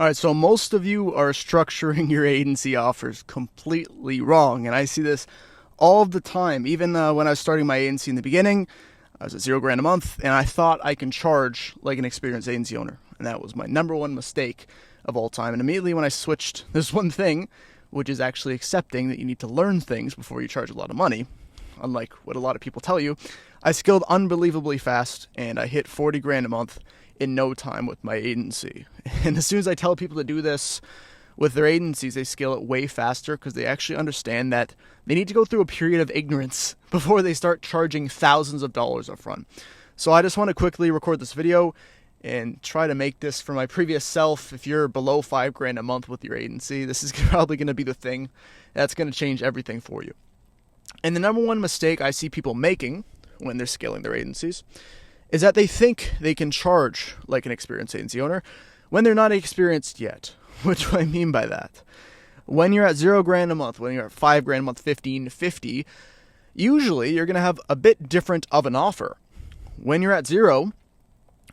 All right, so most of you are structuring your agency offers completely wrong, and I see this all of the time. Even when I was starting my agency in the beginning, I was at $0 a month, and I thought I can charge like an experienced agency owner, and that was my number one mistake of all time. And immediately when I switched this one thing, which is actually accepting that you need to learn things before you charge a lot of money, unlike what a lot of people tell you, I scaled unbelievably fast, and I hit $40 a month in no time with my agency. And as soon as I tell people to do this with their agencies, they scale it way faster because they actually understand that they need to go through a period of ignorance before they start charging thousands of dollars up front. So I just want to quickly record this video and try to make this for my previous self. If you're below $5,000 a month with your agency, this is probably going to be the thing that's going to change everything for you. And the number one mistake I see people making when they're scaling their agencies is that they think they can charge like an experienced agency owner when they're not experienced yet. What do I mean by that? When you're at $0 a month, when you're at $5,000 a month, 15, 50, usually you're going to have a bit different of an offer. When you're at zero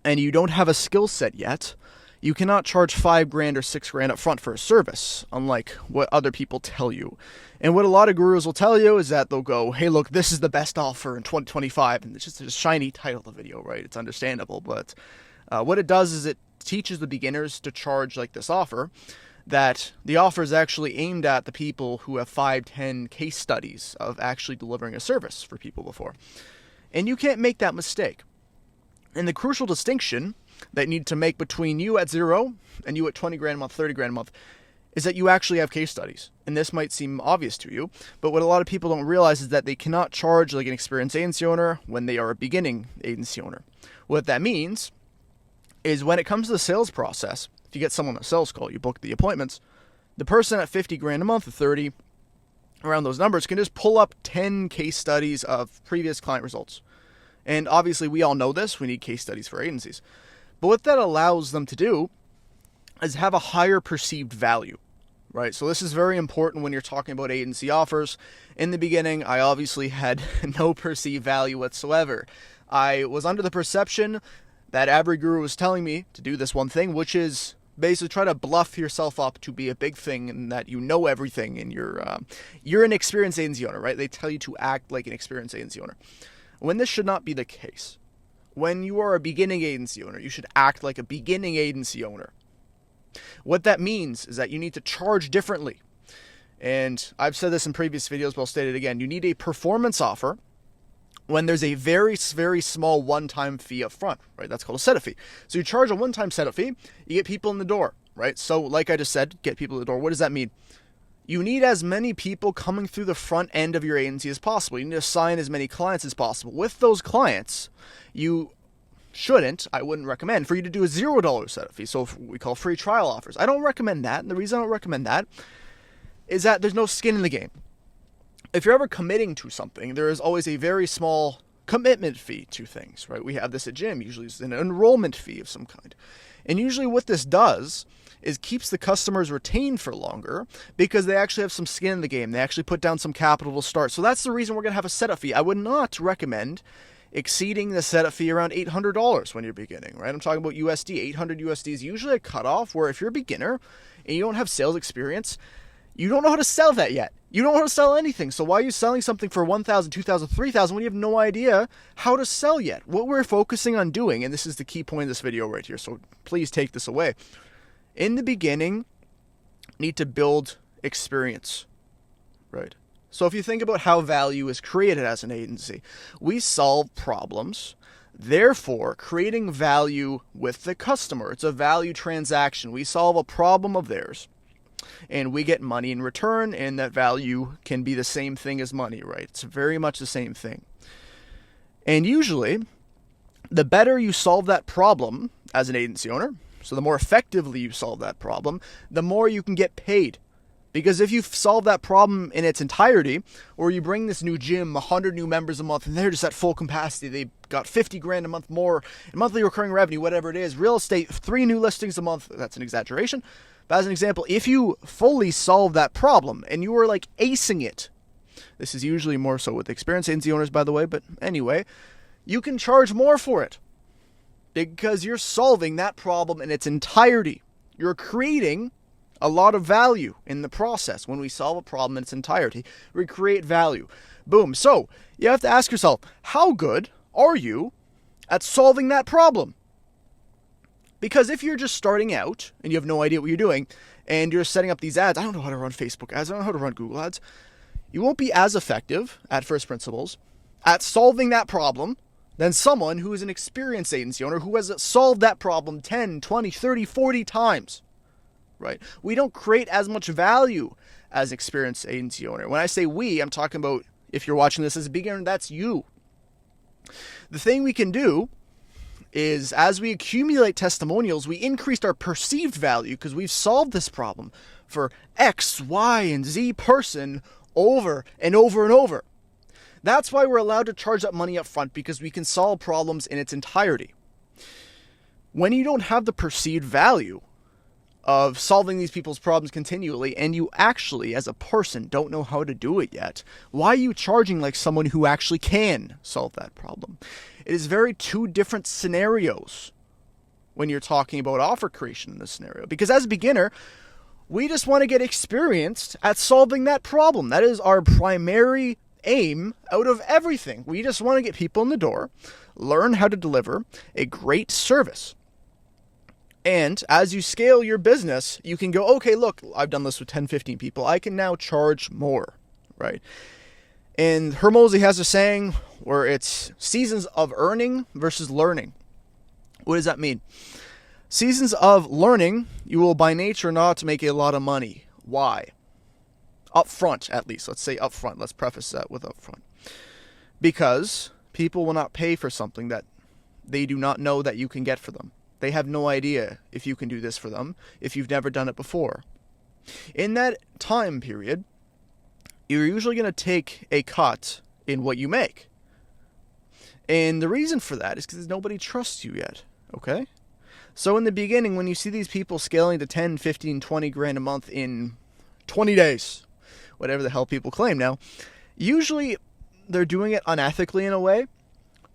and you don't have a skill set yet, you cannot charge $5,000 or $6,000 up front for a service, unlike what other people tell you. And what a lot of gurus will tell you is that they'll go, hey, look, this is the best offer in 2025. And it's just a shiny title of the video, right? It's understandable. But what it does is it teaches the beginners to charge like this offer, that the offer is actually aimed at the people who have 5, 10 case studies of actually delivering a service for people before. And you can't make that mistake. And the crucial distinction that you need to make between you at zero and you at $20,000 a month, $30,000 a month, is that you actually have case studies. And this might seem obvious to you, but what a lot of people don't realize is that they cannot charge like an experienced agency owner when they are a beginning agency owner. What that means is when it comes to the sales process, if you get someone on a sales call, you book the appointments, the person at $50,000 a month or 30, around those numbers, can just pull up 10 case studies of previous client results. And obviously we all know this, we need case studies for agencies. But what that allows them to do is have a higher perceived value, right? So this is very important when you're talking about agency offers. In the beginning, I obviously had no perceived value whatsoever. I was under the perception that every guru was telling me to do this one thing, which is basically try to bluff yourself up to be a big thing and that you know everything and you're an experienced agency owner, right? They tell you to act like an experienced agency owner, when this should not be the case. When you are a beginning agency owner, you should act like a beginning agency owner. What that means is that you need to charge differently. And I've said this in previous videos, but I'll state it again. You need a performance offer when there's a very, very small one-time fee up front, right? That's called a setup fee. So you charge a one-time setup fee, you get people in the door, right? So like I just said, get people in the door. What does that mean? You need as many people coming through the front end of your agency as possible. You need to assign as many clients as possible. With those clients, you I wouldn't recommend for you to do a $0 setup fee. So we call free trial offers. I don't recommend that. And the reason I don't recommend that is that there's no skin in the game. If you're ever committing to something, there is always a very small commitment fee to things, right? We have this at gym. Usually it's an enrollment fee of some kind. And usually what this does is keeps the customers retained for longer because they actually have some skin in the game. They actually put down some capital to start. So that's the reason we're going to have a setup fee. I would not recommend exceeding the setup fee around $800 when you're beginning, right? I'm talking about USD. 800 USD is usually a cutoff where if you're a beginner and you don't have sales experience, you don't know how to sell that yet. You don't know how to sell anything. So why are you selling something for $1,000, $2,000, $3,000 when you have no idea how to sell yet? What we're focusing on doing, and this is the key point of this video right here, so please take this away. In the beginning, need to build experience, right? So if you think about how value is created as an agency, we solve problems. Therefore, creating value with the customer. It's a value transaction. We solve a problem of theirs, and we get money in return, and that value can be the same thing as money, right? It's very much the same thing. And usually, the better you solve that problem as an agency owner, so the more effectively you solve that problem, the more you can get paid. Because if you solve that problem in its entirety, or you bring this new gym 100 new members a month and they're just at full capacity, they got $50,000 a month more in monthly recurring revenue, whatever it is, real estate, 3 new listings a month, that's an exaggeration. But as an example, if you fully solve that problem and you are like acing it, this is usually more so with experienced agency owners, by the way, but anyway, you can charge more for it because you're solving that problem in its entirety. You're creating a lot of value in the process. When we solve a problem in its entirety, we create value. Boom. So you have to ask yourself, how good are you at solving that problem? Because if you're just starting out and you have no idea what you're doing and you're setting up these ads, I don't know how to run Facebook ads, I don't know how to run Google ads, you won't be as effective at first principles at solving that problem than someone who is an experienced agency owner who has solved that problem 10, 20, 30, 40 times. Right? We don't create as much value as an experienced agency owner. When I say we, I'm talking about, if you're watching this as a beginner, that's you. The thing we can do is, as we accumulate testimonials, we increase our perceived value because we've solved this problem for X, Y, and Z person over and over and over. That's why we're allowed to charge that money up front, because we can solve problems in its entirety. When you don't have the perceived value of solving these people's problems continually, and you actually, as a person, don't know how to do it yet, why are you charging like someone who actually can solve that problem? It is very two different scenarios when you're talking about offer creation in this scenario. Because as a beginner, we just want to get experienced at solving that problem. That is our primary aim out of everything. We just want to get people in the door, learn how to deliver a great service. And as you scale your business, you can go, okay, look, I've done this with 10, 15 people. I can now charge more, right? And Hormozi has a saying where it's seasons of earning versus learning. What does that mean? Seasons of learning, you will by nature not make a lot of money. Why? Up front, at least. Let's say up front. Let's preface that with up front. Because people will not pay for something that they do not know that you can get for them. They have no idea if you can do this for them, if you've never done it before. In that time period, you're usually going to take a cut in what you make. And the reason for that is because nobody trusts you yet, okay? So in the beginning, when you see these people scaling to 10, 15, 20 grand a month in 20 days, whatever the hell people claim now, usually they're doing it unethically in a way,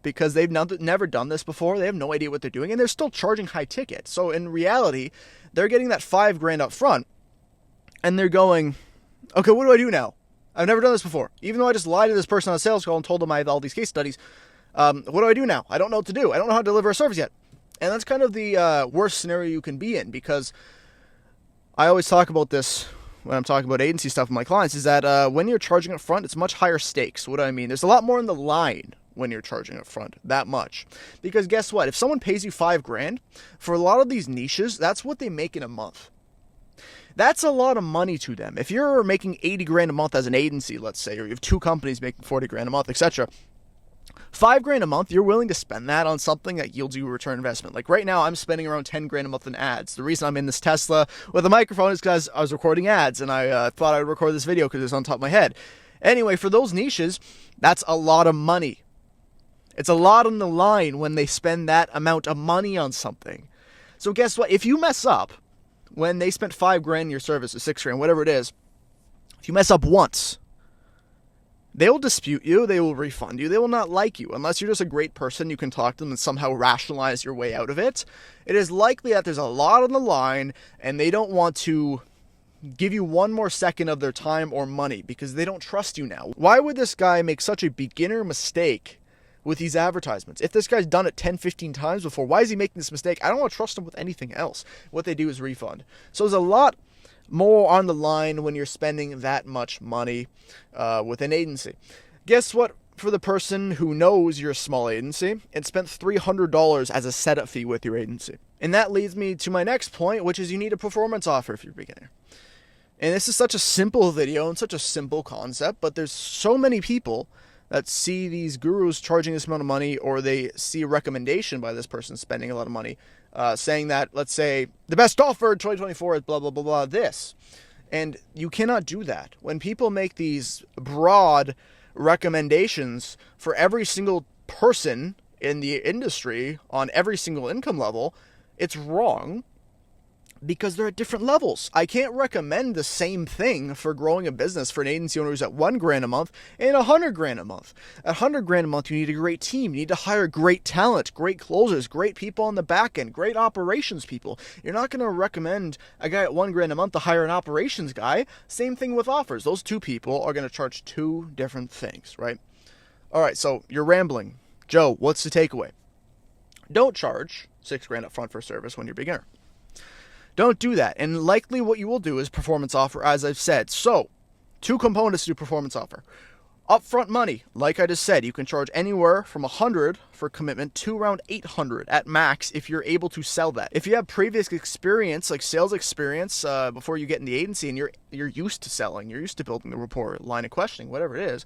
because they've never done this before. They have no idea what they're doing, and they're still charging high ticket. So in reality, they're getting that $5,000 up front, and they're going, okay, what do I do now? I've never done this before. Even though I just lied to this person on a sales call and told them I have all these case studies, what do I do now? I don't know what to do. I don't know how to deliver a service yet. And that's kind of the worst scenario you can be in, because I always talk about this when I'm talking about agency stuff with my clients, is that when you're charging up front, it's much higher stakes. What do I mean? There's a lot more in the line when you're charging up front, that much. Because guess what? If someone pays you $5,000, for a lot of these niches, that's what they make in a month. That's a lot of money to them. If you're making $80,000 a month as an agency, let's say, or you have two companies making $40,000 a month, etc., $5,000 a month, you're willing to spend that on something that yields you a return investment. Like right now, I'm spending around $10,000 a month in ads. The reason I'm in this Tesla with a microphone is because I was recording ads, and I thought I would record this video because it's on top of my head. Anyway, for those niches, that's a lot of money. It's a lot on the line when they spend that amount of money on something. So guess what? If you mess up when they spent $5,000 in your service, or $6,000, whatever it is, if you mess up once, they will dispute you, they will refund you, they will not like you. Unless you're just a great person, you can talk to them and somehow rationalize your way out of it. It is likely that there's a lot on the line, and they don't want to give you one more second of their time or money because they don't trust you now. Why would this guy make such a beginner mistake with these advertisements? If this guy's done it 10, 15 times before, why is he making this mistake? I don't want to trust him with anything else. What they do is refund. So there's a lot more on the line when you're spending that much money with an agency. Guess what? For the person who knows you're a small agency and spent $300 as a setup fee with your agency. And that leads me to my next point, which is you need a performance offer if you're a beginner. And this is such a simple video and such a simple concept, but there's so many people that see these gurus charging this amount of money, or they see a recommendation by this person spending a lot of money, saying that, let's say, the best offer in 2024 is blah, blah, blah, blah, this. And you cannot do that. When people make these broad recommendations for every single person in the industry on every single income level, it's wrong. because they're at different levels. I can't recommend the same thing for growing a business for an agency owner who's at $1,000 a month and $100,000 a month. At $100,000 a month, you need a great team. You need to hire great talent, great closers, great people on the back end, great operations people. You're not going to recommend a guy at $1,000 a month to hire an operations guy. Same thing with offers. Those two people are going to charge two different things, right? All right, so you're rambling. Joe, what's the takeaway? Don't charge $6,000 up front for a service when you're a beginner. Don't do that. And likely what you will do is performance offer, as I've said. So, two components to performance offer. Upfront money, like I just said, you can charge anywhere from $100 for commitment to around $800 at max if you're able to sell that. If you have previous experience, like sales experience, before you get in the agency and you're used to selling, you're used to building the rapport, line of questioning, whatever it is,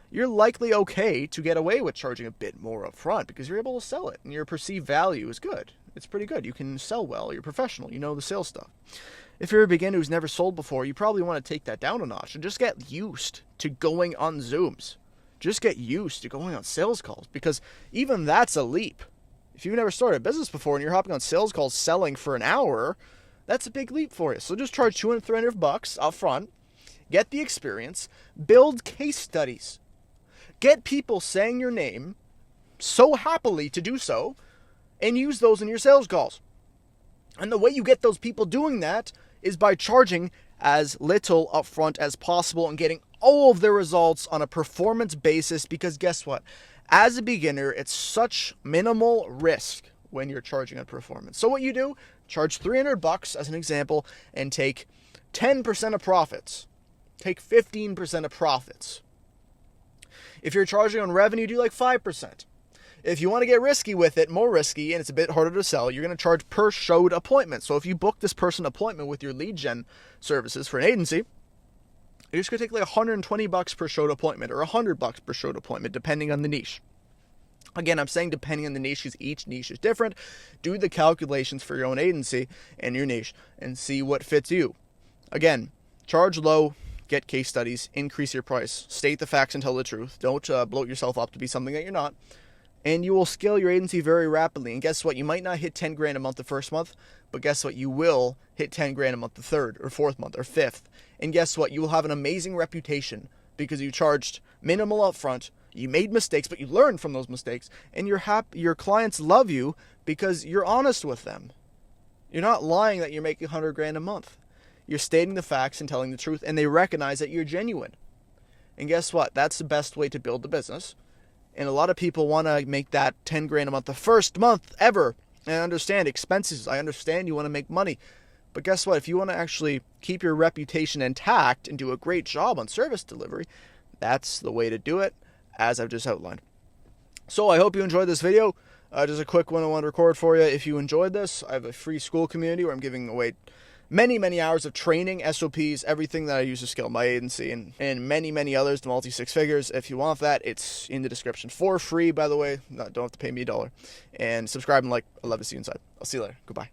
you're likely okay to get away with charging a bit more upfront because you're able to sell it and your perceived value is good. It's pretty good. You can sell well. You're professional. You know the sales stuff. If you're a beginner who's never sold before, you probably want to take that down a notch and just get used to going on Zooms. Just get used to going on sales calls because even that's a leap. If you've never started a business before and you're hopping on sales calls selling for an hour, that's a big leap for you. So just charge $200, $300 up front. Get the experience. Build case studies. Get people saying your name so happily to do so, and use those in your sales calls. And the way you get those people doing that is by charging as little upfront as possible and getting all of their results on a performance basis because guess what? As a beginner, it's such minimal risk when you're charging on performance. So what you do, charge $300 as an example and take 10% of profits. Take 15% of profits. If you're charging on revenue, do like 5%. If you want to get risky with it, more risky, and it's a bit harder to sell, you're going to charge per showed appointment. So if you book this person appointment with your lead gen services for an agency, you're just going to take like $120 per showed appointment or $100 per showed appointment, depending on the niche. Again, I'm saying depending on the niche because each niche is different. Do the calculations for your own agency and your niche and see what fits you. Again, charge low, get case studies, increase your price, state the facts and tell the truth. Don't bloat yourself up to be something that you're not. And you will scale your agency very rapidly. And guess what? You might not hit $10,000 a month the first month, but guess what? You will hit $10,000 a month the third or fourth month or fifth. And guess what? You will have an amazing reputation because you charged minimal upfront. You made mistakes, but you learned from those mistakes. And you're happy. Your clients love you because you're honest with them. You're not lying that you're making $100,000 a month. You're stating the facts and telling the truth, and they recognize that you're genuine. And guess what? That's the best way to build the business. And a lot of people want to make that $10,000 a month the first month ever. And I understand expenses. I understand you want to make money. But guess what? If you want to actually keep your reputation intact and do a great job on service delivery, that's the way to do it, as I've just outlined. So I hope you enjoyed this video. Just a quick one I want to record for you. If you enjoyed this, I have a free school community where I'm giving away many hours of training, SOPs, everything that I use to scale my agency, and many others to multi-six figures. If you want that, it's in the description for free, by the way. Don't have to pay me $1. And subscribe and like. I'd love to see you inside. I'll see you later. Goodbye.